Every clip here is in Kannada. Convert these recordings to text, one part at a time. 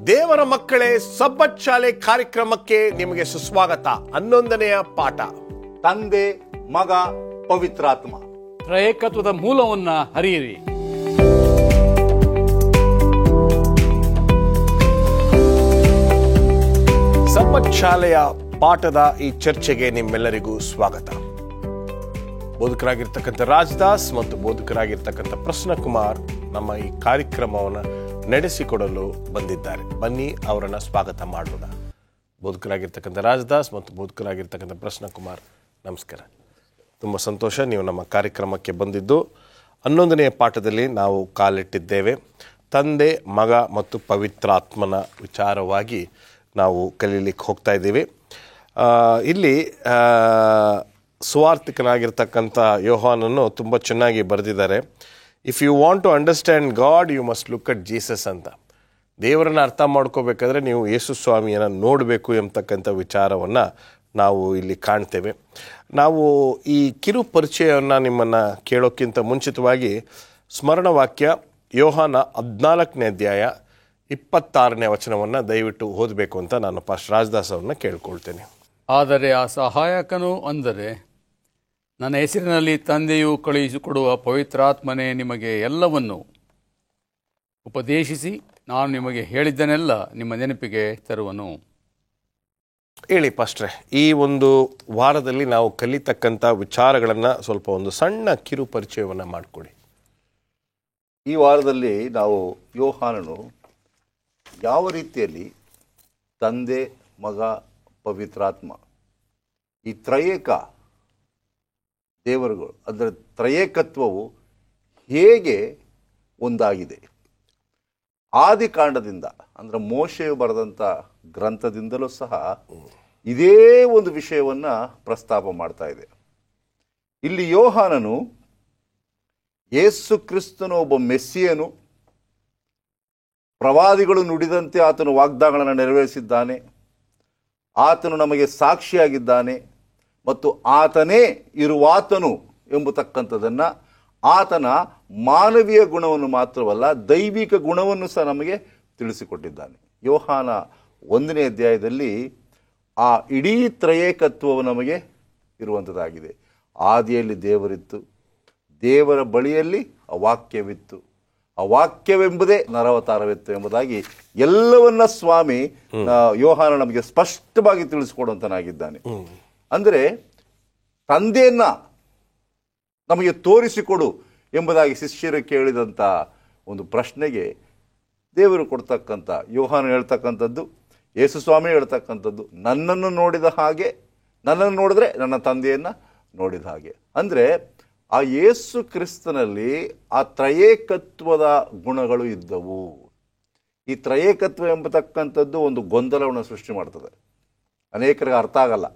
ದೇವರ ಮಕ್ಕಳೇ, ಸಬ್ಬತ್ ಶಾಲೆ ಕಾರ್ಯಕ್ರಮಕ್ಕೆ ನಿಮಗೆ ಸುಸ್ವಾಗತ. 11ನೆಯ ಪಾಠ, ತಂದೆ, ಮಗ, ಪವಿತ್ರಾತ್ಮ. ತ್ರಯೇಕತ್ವದ ಮೂಲವನ್ನ ಹರಿಯಿರಿ. ಸಬ್ಬತ್ ಶಾಲೆಯ ಪಾಠದ ಈ ಚರ್ಚೆಗೆ ನಿಮ್ಮೆಲ್ಲರಿಗೂ ಸ್ವಾಗತ. ಬೋಧಕರಾಗಿರ್ತಕ್ಕಂಥ ರಾಜದಾಸ್ ಮತ್ತು ಬೋಧಕರಾಗಿರ್ತಕ್ಕಂಥ ಪ್ರಸನ್ನಕುಮಾರ್ ನಮ್ಮ ಈ ಕಾರ್ಯಕ್ರಮವನ್ನು ನಡೆಸಿಕೊಡಲು ಬಂದಿದ್ದಾರೆ. ಬನ್ನಿ ಅವರನ್ನು ಸ್ವಾಗತ ಮಾಡೋಣ. ಬೋಧಕರಾಗಿರ್ತಕ್ಕಂಥ ರಾಜದಾಸ್ ಮತ್ತು ಬೋಧಕರಾಗಿರ್ತಕ್ಕಂಥ ಪ್ರಸನ್ನಕುಮಾರ್, ನಮಸ್ಕಾರ. ತುಂಬ ಸಂತೋಷ ನೀವು ನಮ್ಮ ಕಾರ್ಯಕ್ರಮಕ್ಕೆ ಬಂದಿದ್ದು. 11ನೆಯ ಪಾಠದಲ್ಲಿ ನಾವು ಕಾಲಿಟ್ಟಿದ್ದೇವೆ. ತಂದೆ, ಮಗ ಮತ್ತು ಪವಿತ್ರಾತ್ಮನ ವಿಚಾರವಾಗಿ ನಾವು ಕಲೀಲಿಕ್ಕೆ ಹೋಗ್ತಾ ಇದ್ದೀವಿ. ಇಲ್ಲಿ ಸುವಾರ್ತಿಕನಾಗಿರ್ತಕ್ಕಂಥ ಯೋಹಾನನ್ನು ತುಂಬ ಚೆನ್ನಾಗಿ ಬರೆದಿದ್ದಾರೆ. If you want to understand God, you must look at Jesus ಅಂತ. ದೇವರನ್ನು ಅರ್ಥ ಮಾಡ್ಕೋಬೇಕಾದ್ರೆ ನೀವು ಯೇಸು ಸ್ವಾಮಿಯನ್ನು ನೋಡಬೇಕು ಎಂಬತಕ್ಕಂಥ ವಿಚಾರವನ್ನು ನಾವು ಇಲ್ಲಿ ಕಾಣ್ತೇವೆ. ನಾವು ಈ ಕಿರು ಪರಿಚಯವನ್ನು ನಿಮ್ಮನ್ನು ಕೇಳೋಕ್ಕಿಂತ ಮುಂಚಿತವಾಗಿ ಸ್ಮರಣವಾಕ್ಯ ಯೋಹಾನ 14ನೇ ಅಧ್ಯಾಯ 26ನೇ ವಚನವನ್ನು ದಯವಿಟ್ಟು ಓದಬೇಕು ಅಂತ ನಾನು ಪಾಸ್ಟರ್ ರಾಜದಾಸ್ ಅವ್ರನ್ನ ಕೇಳ್ಕೊಳ್ತೇನೆ. ಆದರೆ ಆ ಸಹಾಯಕನು ಅಂದರೆ ನನ್ನ ಹೆಸರಿನಲ್ಲಿ ತಂದೆಯು ಕಳುಹಿಸಿಕೊಡುವ ಪವಿತ್ರಾತ್ಮನೇ ನಿಮಗೆ ಎಲ್ಲವನ್ನು ಉಪದೇಶಿಸಿ ನಾನು ನಿಮಗೆ ಹೇಳಿದ್ದನ್ನೆಲ್ಲ ನಿಮ್ಮ ನೆನಪಿಗೆ ತರುವನು. ಹೇಳಿ ಪಾಸ್ಟ್ರೆ, ಈ ಒಂದು ವಾರದಲ್ಲಿ ನಾವು ಕಲಿತಕ್ಕಂಥ ವಿಚಾರಗಳನ್ನು ಸ್ವಲ್ಪ ಒಂದು ಸಣ್ಣ ಕಿರು ಪರಿಚಯವನ್ನು ಮಾಡಿಕೊಡಿ. ಈ ವಾರದಲ್ಲಿ ನಾವು ಯೋಹಾನನು ಯಾವ ರೀತಿಯಲ್ಲಿ ತಂದೆ, ಮಗ, ಪವಿತ್ರಾತ್ಮ ಈ ತ್ರಯೇಕ ದೇವರುಗಳು, ಅದರ ತ್ರಯೇಕತ್ವವು ಹೇಗೆ ಒಂದಾಗಿದೆ, ಆದಿಕಾಂಡದಿಂದ ಅಂದರೆ ಮೋಶೆಯು ಬರೆದಂಥ ಗ್ರಂಥದಿಂದಲೂ ಸಹ ಇದೇ ಒಂದು ವಿಷಯವನ್ನು ಪ್ರಸ್ತಾಪ ಮಾಡ್ತಾ ಇದೆ. ಇಲ್ಲಿ ಯೋಹಾನನು ಯೇಸು ಕ್ರಿಸ್ತನು ಒಬ್ಬ ಮೆಸ್ಸಿಯನು, ಪ್ರವಾದಿಗಳು ನುಡಿದಂತೆ ಆತನು ವಾಗ್ದಾನಗಳನ್ನು ನೆರವೇರಿಸಿದ್ದಾನೆ, ಆತನು ನಮಗೆ ಸಾಕ್ಷಿಯಾಗಿದ್ದಾನೆ ಮತ್ತು ಆತನೇ ಇರುವಾತನು ಎಂಬತಕ್ಕಂಥದ್ದನ್ನು, ಆತನ ಮಾನವೀಯ ಗುಣವನ್ನು ಮಾತ್ರವಲ್ಲ ದೈವಿಕ ಗುಣವನ್ನು ಸಹ ನಮಗೆ ತಿಳಿಸಿಕೊಟ್ಟಿದ್ದಾನೆ. ಯೋಹಾನ 1ನೇ ಅಧ್ಯಾಯದಲ್ಲಿ ಆ ಇಡೀ ತ್ರಯೇಕತ್ವವು ನಮಗೆ ಇರುವಂಥದ್ದಾಗಿದೆ. ಆದಿಯಲ್ಲಿ ದೇವರಿತ್ತು, ದೇವರ ಬಳಿಯಲ್ಲಿ ಆ ವಾಕ್ಯವಿತ್ತು, ಆ ವಾಕ್ಯವೆಂಬುದೇ ನರವತಾರವಿತ್ತು ಎಂಬುದಾಗಿ ಎಲ್ಲವನ್ನ ಸ್ವಾಮಿ ಯೋಹಾನ ನಮಗೆ ಸ್ಪಷ್ಟವಾಗಿ ತಿಳಿಸಿಕೊಡುವಂತನಾಗಿದ್ದಾನೆ. ಅಂದರೆ ತಂದೆಯನ್ನ ನಮಗೆ ತೋರಿಸಿಕೊಡು ಎಂಬುದಾಗಿ ಶಿಷ್ಯರು ಕೇಳಿದಂಥ ಒಂದು ಪ್ರಶ್ನೆಗೆ ದೇವರು ಕೊಡ್ತಕ್ಕಂಥ, ಯೋಹಾನ ಹೇಳ್ತಕ್ಕಂಥದ್ದು, ಯೇಸು ಸ್ವಾಮಿ ಹೇಳ್ತಕ್ಕಂಥದ್ದು, ನನ್ನನ್ನು ನೋಡಿದ ಹಾಗೆ, ನನ್ನನ್ನು ನೋಡಿದ್ರೆ ನನ್ನ ತಂದೆಯನ್ನು ನೋಡಿದ ಹಾಗೆ. ಅಂದರೆ ಆ ಯೇಸು ಕ್ರಿಸ್ತನಲ್ಲಿ ಆ ತ್ರಯೇಕತ್ವದ ಗುಣಗಳು ಇದ್ದವು. ಈ ತ್ರಯೇಕತ್ವ ಎಂಬತಕ್ಕಂಥದ್ದು ಒಂದು ಗೊಂದಲವನ್ನು ಸೃಷ್ಟಿ ಮಾಡ್ತದೆ. ಅನೇಕರಿಗೆ ಅರ್ಥ ಆಗಲ್ಲ.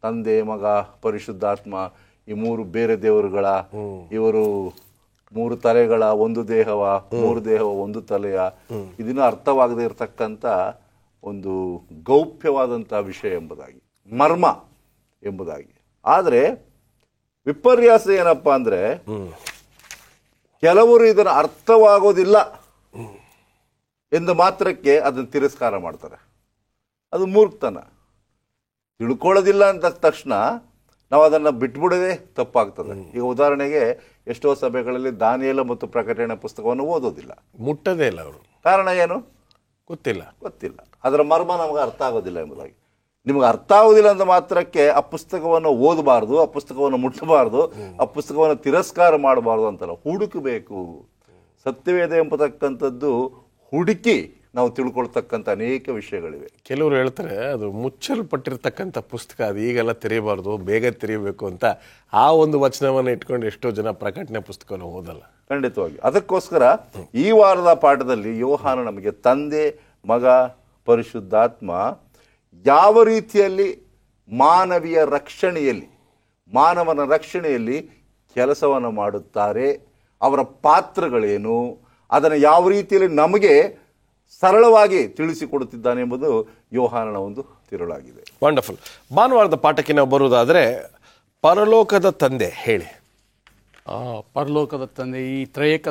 ತಂದೆ, ಮಗ, ಪರಿಶುದ್ಧಾತ್ಮ ಈ 3 ಬೇರೆ ದೇವರುಗಳ, ಇವರು 3 ತಲೆಗಳ ಒಂದು ದೇಹವ, 3 ದೇಹವ ಒಂದು ತಲೆಯ, ಇದನ್ನು ಅರ್ಥವಾಗದೇ ಇರತಕ್ಕಂಥ ಒಂದು ಗೌಪ್ಯವಾದಂಥ ವಿಷಯ ಎಂಬುದಾಗಿ, ಮರ್ಮ ಎಂಬುದಾಗಿ. ಆದರೆ ವಿಪರ್ಯಾಸ ಏನಪ್ಪ ಅಂದರೆ ಕೆಲವರು ಇದನ್ನು ಅರ್ಥವಾಗೋದಿಲ್ಲ ಎಂದು ಮಾತ್ರಕ್ಕೆ ಅದನ್ನು ತಿರಸ್ಕಾರ ಮಾಡ್ತಾರೆ. ಅದು ಮೂರ್ಖತನ. ತಿಳ್ಕೊಳ್ಳೋದಿಲ್ಲ ಅಂದ ತಕ್ಷಣ ನಾವು ಅದನ್ನು ಬಿಟ್ಬಿಡೋದೇ ತಪ್ಪಾಗ್ತದೆ. ಈಗ ಉದಾಹರಣೆಗೆ ಎಷ್ಟೋ ಸಭೆಗಳಲ್ಲಿ ದಾನಿಯೇಲ ಮತ್ತು ಪ್ರಕಟಣೆ ಪುಸ್ತಕವನ್ನು ಓದೋದಿಲ್ಲ, ಮುಟ್ಟದೇ ಇಲ್ಲ. ಅವರು ಕಾರಣ ಏನು ಗೊತ್ತಿಲ್ಲ. ಅದರ ಮರ್ಮ ನಮಗೆ ಅರ್ಥ ಆಗೋದಿಲ್ಲ ಎಂಬುದಾಗಿ. ನಿಮ್ಗೆ ಅರ್ಥ ಆಗೋದಿಲ್ಲ ಅಂದ ಮಾತ್ರಕ್ಕೆ ಆ ಪುಸ್ತಕವನ್ನು ಓದಬಾರ್ದು, ಆ ಪುಸ್ತಕವನ್ನು ಮುಟ್ಟಬಾರ್ದು, ಆ ಪುಸ್ತಕವನ್ನು ತಿರಸ್ಕಾರ ಮಾಡಬಾರ್ದು ಅಂತಲ್ಲ. ಹುಡುಕಬೇಕು. ಸತ್ಯವೇದ ಎಂಬತಕ್ಕಂಥದ್ದು ಹುಡುಕಿ ನಾವು ತಿಳ್ಕೊಳ್ತಕ್ಕಂಥ ಅನೇಕ ವಿಷಯಗಳಿವೆ. ಕೆಲವರು ಹೇಳ್ತಾರೆ ಅದು ಮುಚ್ಚಲ್ಪಟ್ಟಿರ್ತಕ್ಕಂಥ ಪುಸ್ತಕ, ಅದು ಈಗೆಲ್ಲ ತೆರೀಬಾರ್ದು, ಬೇಗ ತೆರೀಬೇಕು ಅಂತ. ಆ ಒಂದು ವಚನವನ್ನು ಇಟ್ಕೊಂಡು ಎಷ್ಟೋ ಜನ ಪ್ರಕಟಣೆ ಪುಸ್ತಕವನ್ನು ಓದಲ್ಲ. ಖಂಡಿತವಾಗಿ. ಅದಕ್ಕೋಸ್ಕರ ಈ ವಾರದ ಪಾಠದಲ್ಲಿ ಯೋಹಾನ ನಮಗೆ ತಂದೆ, ಮಗ, ಪರಿಶುದ್ಧಾತ್ಮ ಯಾವ ರೀತಿಯಲ್ಲಿ ಮಾನವೀಯ ರಕ್ಷಣೆಯಲ್ಲಿ, ಮಾನವನ ರಕ್ಷಣೆಯಲ್ಲಿ ಕೆಲಸವನ್ನು ಮಾಡುತ್ತಾರೆ, ಅವರ ಪಾತ್ರಗಳೇನು, ಅದನ್ನು ಯಾವ ರೀತಿಯಲ್ಲಿ ನಮಗೆ ಸರಳವಾಗಿ ತಿಳಿಸಿಕೊಡುತ್ತಿದ್ದಾನೆ ಎಂಬುದು ಯೋಹಾನನ ಒಂದು ತಿರುಳಾಗಿದೆ. ವಂಡರ್ಫುಲ್. ಭಾನುವಾರದ ಪಾಠಕ್ಕೆ ನಾವು ಬರುವುದಾದರೆ, ಪರಲೋಕದ ತಂದೆ ಹೇಳಿ. ಪರಲೋಕದ ತಂದೆ, ಈ ತ್ರಯೇಕ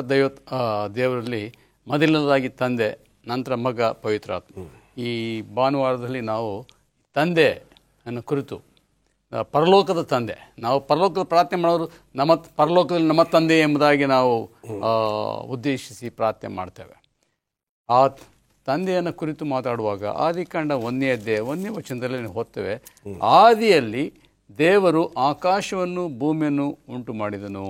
ದೇವರಲ್ಲಿ ಮೊದಲನೇದಾಗಿ ತಂದೆ, ನಂತರ ಮಗ, ಪವಿತ್ರಾತ್ಮ. ಈ ಭಾನುವಾರದಲ್ಲಿ ನಾವು ತಂದೆ ಅನ್ನೋ ಕುರಿತು, ಪರಲೋಕದ ತಂದೆ, ನಾವು ಪರಲೋಕದ ಪ್ರಾರ್ಥನೆ ಮಾಡೋರು ಪರಲೋಕದಲ್ಲಿ ನಮ್ಮ ತಂದೆ ಎಂಬುದಾಗಿ ನಾವು ಉದ್ದೇಶಿಸಿ ಪ್ರಾರ್ಥನೆ ಮಾಡ್ತೇವೆ. ಆ ತಂದೆಯನ್ನು ಕುರಿತು ಮಾತಾಡುವಾಗ ಆದಿಕಾಂಡ 1ನೇ ಅಧ್ಯಾಯ 1ನೇ ವಚನದಲ್ಲಿ ನಾವು ಓದ್ತೇವೆ, ಆದಿಯಲ್ಲಿ ದೇವರು ಆಕಾಶವನ್ನು ಭೂಮಿಯನ್ನು ಉಂಟು ಮಾಡಿದನು,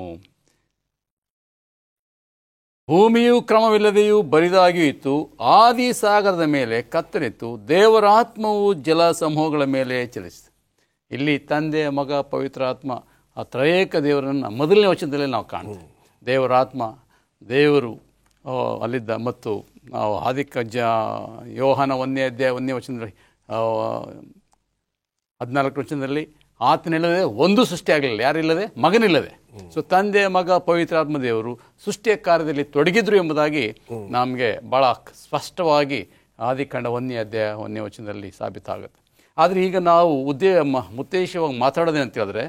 ಭೂಮಿಯು ಕ್ರಮವಿಲ್ಲದೆಯೂ ಬರಿದಾಗಿಯೂ ಇತ್ತು, ಆದಿ ಸಾಗರದ ಮೇಲೆ ಕತ್ತರಿತ್ತು, ದೇವರ ಆತ್ಮವು ಜಲ ಸಮೂಹಗಳ ಮೇಲೆ ಚಲಿಸಿತು. ಇಲ್ಲಿ ತಂದೆ, ಮಗ, ಪವಿತ್ರಾತ್ಮ, ಆ ತ್ರಯೇಕ ದೇವರನ್ನು ಮೊದಲನೇ ವಚನದಲ್ಲಿ ನಾವು ಕಾಣ್ತೇವೆ. ದೇವರಾತ್ಮ, ದೇವರು ಅಲ್ಲಿದ್ದ. ಮತ್ತು ನಾವು ಯೋಹಾನ 1ನೇ ಅಧ್ಯಾಯ 1ನೇ ವಚನದಲ್ಲಿ 14 ವಚನದಲ್ಲಿ ಆತನಿಲ್ಲದೆ ಒಂದು ಸೃಷ್ಟಿ ಆಗಲಿಲ್ಲ, ಯಾರಿಲ್ಲದೆ? ಮಗನಿಲ್ಲದೆ. ಸೊ ತಂದೆ, ಮಗ, ಪವಿತ್ರಾತ್ಮ ದೇವರು ಸೃಷ್ಟಿಯ ಕಾರ್ಯದಲ್ಲಿ ತೊಡಗಿದ್ರು ಎಂಬುದಾಗಿ ನಮಗೆ ಭಾಳ ಸ್ಪಷ್ಟವಾಗಿ ಆದಿಕಾಂಡ 1ನೇ ಅಧ್ಯಾಯ 1ನೇ ವಚನದಲ್ಲಿ ಸಾಬೀತಾಗುತ್ತೆ. ಆದರೆ ಈಗ ನಾವು ಉದ್ದೇಶವಾಗಿ ಮಾತಾಡೋದೇನಂತ ಹೇಳಿದ್ರೆ,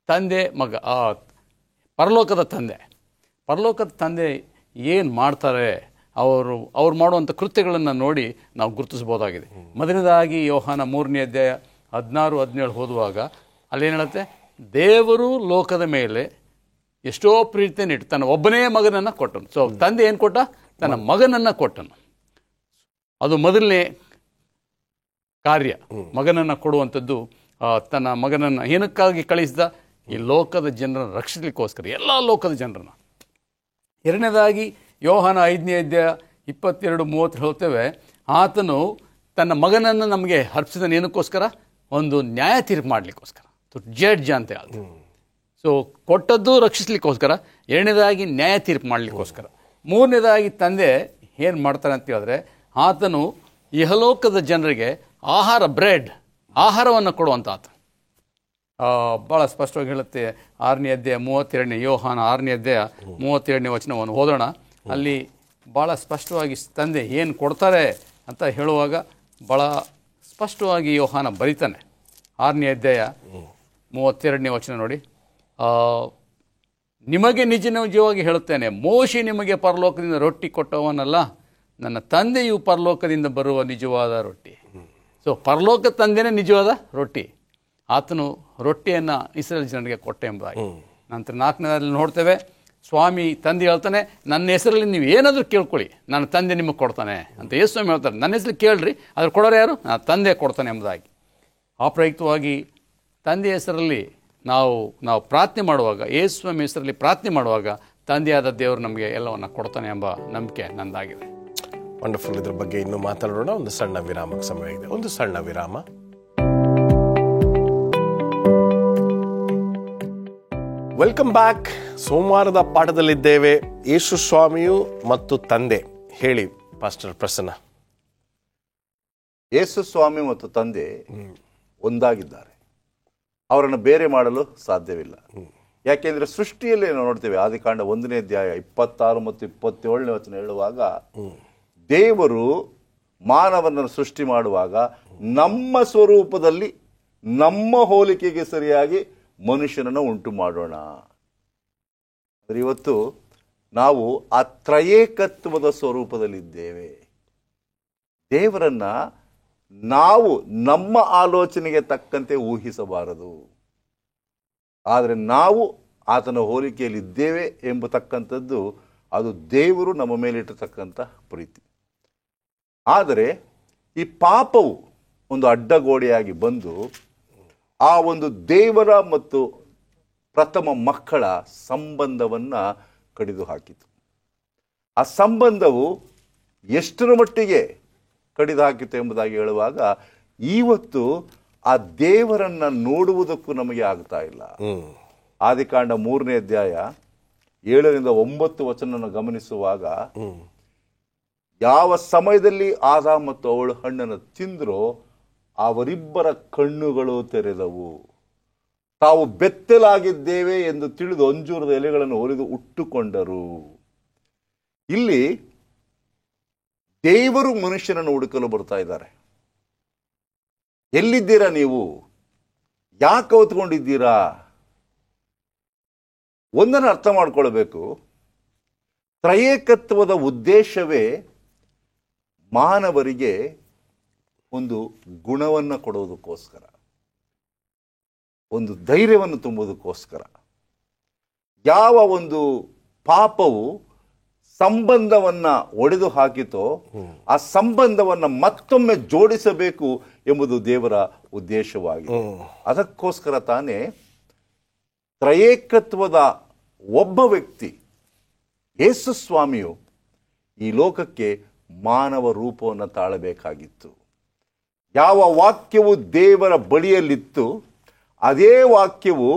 ತಂದೆ, ಮಗ, ಪರಲೋಕದ ತಂದೆ ಏನು ಮಾಡ್ತಾರೆ, ಅವ್ರು ಮಾಡುವಂಥ ಕೃತ್ಯಗಳನ್ನು ನೋಡಿ ನಾವು ಗುರುತಿಸ್ಬೋದಾಗಿದೆ. ಮೊದಲನೇದಾಗಿ ಯೋಹಾನ 3ನೇ ಅಧ್ಯಾಯ 16-17 ಓದುವಾಗ ಅಲ್ಲೇನು ಹೇಳುತ್ತೆ? ದೇವರು ಲೋಕದ ಮೇಲೆ ಎಷ್ಟೋ ಪ್ರೀತಿಯನ್ನು ಇಟ್ಟು ತನ್ನ ಒಬ್ಬನೇ ಮಗನನ್ನು ಕೊಟ್ಟನು. ಸೊ ತಂದೆ ಏನು ಕೊಟ್ಟ? ತನ್ನ ಮಗನನ್ನು ಕೊಟ್ಟನು. ಅದು ಮೊದಲನೇ ಕಾರ್ಯ, ಮಗನನ್ನು ಕೊಡುವಂಥದ್ದು. ತನ್ನ ಮಗನನ್ನು ಏನಕ್ಕಾಗಿ ಕಳಿಸಿದ? ಈ ಲೋಕದ ಜನರನ್ನು ರಕ್ಷಿಸಲಿಕ್ಕೋಸ್ಕರ, ಎಲ್ಲ ಲೋಕದ ಜನರನ್ನು. ಎರಡನೇದಾಗಿ ಯೋಹಾನ 5ನೇ ಅಧ್ಯಾಯ 22-30 ಹೇಳ್ತೇವೆ, ಆತನು ತನ್ನ ಮಗನನ್ನು ನಮಗೆ ಅರ್ಪಿಸಿದ ಏನಕ್ಕೋಸ್ಕರ? ಒಂದು ನ್ಯಾಯ ತೀರ್ಪು ಮಾಡಲಿಕ್ಕೋಸ್ಕರ, ಜಡ್ಜ್ ಅಂತ ಹೇಳ್ತಾರೆ. ಸೊ ಕೊಟ್ಟದ್ದು ರಕ್ಷಿಸಲಿಕ್ಕೋಸ್ಕರ, ಎರಡನೇದಾಗಿ ನ್ಯಾಯ ತೀರ್ಪು ಮಾಡಲಿಕ್ಕೋಸ್ಕರ. ಮೂರನೇದಾಗಿ ತಂದೆ ಏನು ಮಾಡ್ತಾರೆ ಅಂತ ಹೇಳಿದ್ರೆ, ಆತನು ಇಹಲೋಕದ ಜನರಿಗೆ ಆಹಾರವನ್ನು ಕೊಡುವಂಥ ಆತ. ಭಾಳ ಸ್ಪಷ್ಟವಾಗಿ ಹೇಳುತ್ತೆ 6ನೇ ಅಧ್ಯಾಯ 32ನೇ, ಯೋಹಾನ 6ನೇ ಅಧ್ಯಾಯ 32ನೇ ವಚನವನ್ನು ಓದೋಣ. ಅಲ್ಲಿ ಭಾಳ ಸ್ಪಷ್ಟವಾಗಿ ತಂದೆ ಏನು ಕೊಡ್ತಾರೆ ಅಂತ ಹೇಳುವಾಗ ಭಾಳ ಸ್ಪಷ್ಟವಾಗಿ ಯೋಹಾನ ಬರೀತಾನೆ. 6ನೇ ಅಧ್ಯಾಯ 32ನೇ ವಚನ ನೋಡಿ, ನಿಮಗೆ ನಿಜವಾಗಿ ಹೇಳುತ್ತೇನೆ, ಮೋಶೆ ನಿಮಗೆ ಪರಲೋಕದಿಂದ ರೊಟ್ಟಿ ಕೊಟ್ಟವನಲ್ಲ, ನನ್ನ ತಂದೆಯು ಪರಲೋಕದಿಂದ ಬರುವ ನಿಜವಾದ ರೊಟ್ಟಿ. ಸೊ ಪರಲೋಕ ತಂದೆನೇ ನಿಜವಾದ ರೊಟ್ಟಿ. ಆತನು ರೊಟ್ಟಿಯನ್ನು ಇಸ್ರೇಲ್ ಜನರಿಗೆ ಕೊಟ್ಟ ಎಂಬುದಾಗಿ. ನಂತರ 4ನೇದಲ್ಲಿ ನೋಡ್ತೇವೆ, ಸ್ವಾಮಿ ತಂದೆ ಹೇಳ್ತಾನೆ, ನನ್ನ ಹೆಸರಲ್ಲಿ ನೀವು ಏನಾದರೂ ಕೇಳ್ಕೊಳ್ಳಿ, ನನ್ನ ತಂದೆ ನಿಮಗೆ ಕೊಡ್ತಾನೆ ಅಂತ ಯೇಸು ಸ್ವಾಮಿ ಹೇಳ್ತಾರೆ. ನನ್ನ ಹೆಸರು ಕೇಳ್ರಿ, ಅದ್ರ ಕೊಡೋರು ಯಾರು? ನಾನು ತಂದೆ ಕೊಡ್ತಾನೆ ಎಂಬುದಾಗಿ. ಆ ಪ್ರಯುಕ್ತವಾಗಿ ತಂದೆ ಹೆಸರಲ್ಲಿ ನಾವು ಪ್ರಾರ್ಥನೆ ಮಾಡುವಾಗ, ಯೇಸು ಸ್ವಾಮಿ ಹೆಸರಲ್ಲಿ ಪ್ರಾರ್ಥನೆ ಮಾಡುವಾಗ ತಂದೆಯಾದ ದೇವರು ನಮಗೆ ಎಲ್ಲವನ್ನು ಕೊಡ್ತಾನೆ ಎಂಬ ನಂಬಿಕೆ ನಂದಾಗಿದೆ. ವಂಡರ್ಫುಲ್. ಇದ್ರ ಬಗ್ಗೆ ಇನ್ನೂ ಮಾತಾಡೋಣ. ಒಂದು ಸಣ್ಣ ವಿರಾಮಕ್ಕೆ ಸಮಯ ಇದೆ. ಒಂದು ಸಣ್ಣ ವಿರಾಮ. Welcome back. ಸೋಮವಾರದ ಪಾಠದಲ್ಲಿದ್ದೇವೆ. ಯೇಸು ಸ್ವಾಮಿಯು ಮತ್ತು ತಂದೆ. ಹೇಳಿ ಪಾಸ್ಟರ್ ಪ್ರಸನ್ನ. ಯೇಸು ಸ್ವಾಮಿ ಮತ್ತು ತಂದೆ ಒಂದಾಗಿದ್ದಾರೆ, ಅವರನ್ನು ಬೇರೆ ಮಾಡಲು ಸಾಧ್ಯವಿಲ್ಲ. ಯಾಕೆಂದ್ರೆ ಸೃಷ್ಟಿಯಲ್ಲಿ ನಾವು ನೋಡ್ತೇವೆ, ಆದಿಕಾಂಡ 1ನೇ ಅಧ್ಯಾಯ 26 ಮತ್ತು 27ನೇ ವಚನ ಹೇಳುವಾಗ, ದೇವರು ಮಾನವನನ್ನು ಸೃಷ್ಟಿ ಮಾಡುವಾಗ ನಮ್ಮ ಸ್ವರೂಪದಲ್ಲಿ ನಮ್ಮ ಹೋಲಿಕೆಗೆ ಸರಿಯಾಗಿ ಮನುಷ್ಯನನ್ನು ಉಂಟು ಮಾಡೋಣ. ಅಂದರೆ ಇವತ್ತು ನಾವು ಆ ತ್ರಯೇಕತ್ವದ ಸ್ವರೂಪದಲ್ಲಿದ್ದೇವೆ. ದೇವರನ್ನ ನಾವು ನಮ್ಮ ಆಲೋಚನೆಗೆ ತಕ್ಕಂತೆ ಊಹಿಸಬಾರದು, ಆದರೆ ನಾವು ಆತನ ಹೋಲಿಕೆಯಲ್ಲಿದ್ದೇವೆ ಎಂಬತಕ್ಕಂಥದ್ದು ಅದು ದೇವರು ನಮ್ಮ ಮೇಲಿಟ್ಟತಕ್ಕಂಥ ಪ್ರೀತಿ. ಆದರೆ ಈ ಪಾಪವು ಒಂದು ಅಡ್ಡಗೋಡೆಯಾಗಿ ಬಂದು ಆ ಒಂದು ದೇವರ ಮತ್ತು ಪ್ರಥಮ ಮಕ್ಕಳ ಸಂಬಂಧವನ್ನು ಕಡಿದು ಹಾಕಿತು. ಆ ಸಂಬಂಧವು ಎಷ್ಟರ ಮಟ್ಟಿಗೆ ಕಡಿದು ಹಾಕಿತು ಎಂಬುದಾಗಿ ಹೇಳುವಾಗ, ಇವತ್ತು ಆ ದೇವರನ್ನ ನೋಡುವುದಕ್ಕೂ ನಮಗೆ ಆಗ್ತಾ ಇಲ್ಲ. ಆದಿಕಾಂಡ 3ನೇ ಅಧ್ಯಾಯ 7-9 ವಚನವನ್ನು ಗಮನಿಸುವಾಗ, ಯಾವ ಸಮಯದಲ್ಲಿ ಆದಾಮ ಮತ್ತು ಅವಳು ಹಣ್ಣನ್ನು ತಿಂದ್ರೋ ಅವರಿಬ್ಬರ ಕಣ್ಣುಗಳು ತೆರೆದವು, ತಾವು ಬೆತ್ತಲಾಗಿದ್ದೇವೆ ಎಂದು ತಿಳಿದು ಅಂಜೂರದ ಎಲೆಗಳನ್ನು ಒಲಿದು ಉಟ್ಟುಕೊಂಡರು. ಇಲ್ಲಿ ದೇವರು ಮನುಷ್ಯನನ್ನು ಹುಡುಕಲು ಬರ್ತಾ ಇದ್ದಾರೆ. ಎಲ್ಲಿದ್ದೀರಾ ನೀವು? ಯಾಕೆ ಹೊತ್ಕೊಂಡಿದ್ದೀರಾ? ಒಂದನ್ನು ಅರ್ಥ ಮಾಡ್ಕೊಳ್ಬೇಕು, ತ್ರಯೇಕತ್ವದ ಉದ್ದೇಶವೇ ಮಾನವರಿಗೆ ಒಂದು ಗುಣವನ್ನು ಕೊಡೋದಕ್ಕೋಸ್ಕರ, ಒಂದು ಧೈರ್ಯವನ್ನು ತುಂಬುವುದಕ್ಕೋಸ್ಕರ. ಯಾವ ಒಂದು ಪಾಪವು ಸಂಬಂಧವನ್ನು ಒಡೆದು ಹಾಕಿತೋ ಆ ಸಂಬಂಧವನ್ನು ಮತ್ತೊಮ್ಮೆ ಜೋಡಿಸಬೇಕು ಎಂಬುದು ದೇವರ ಉದ್ದೇಶವಾಗಿದೆ. ಅದಕ್ಕೋಸ್ಕರ ತಾನೇ ತ್ರಯೇಕತ್ವದ ಒಬ್ಬ ವ್ಯಕ್ತಿ ಯೇಸು ಸ್ವಾಮಿಯು ಈ ಲೋಕಕ್ಕೆ ಮಾನವ ರೂಪವನ್ನು ತಾಳಬೇಕಾಗಿತ್ತು. ಯಾವ ವಾಕ್ಯವು ದೇವರ ಬಳಿಯಲ್ಲಿತ್ತು ಅದೇ ವಾಕ್ಯವು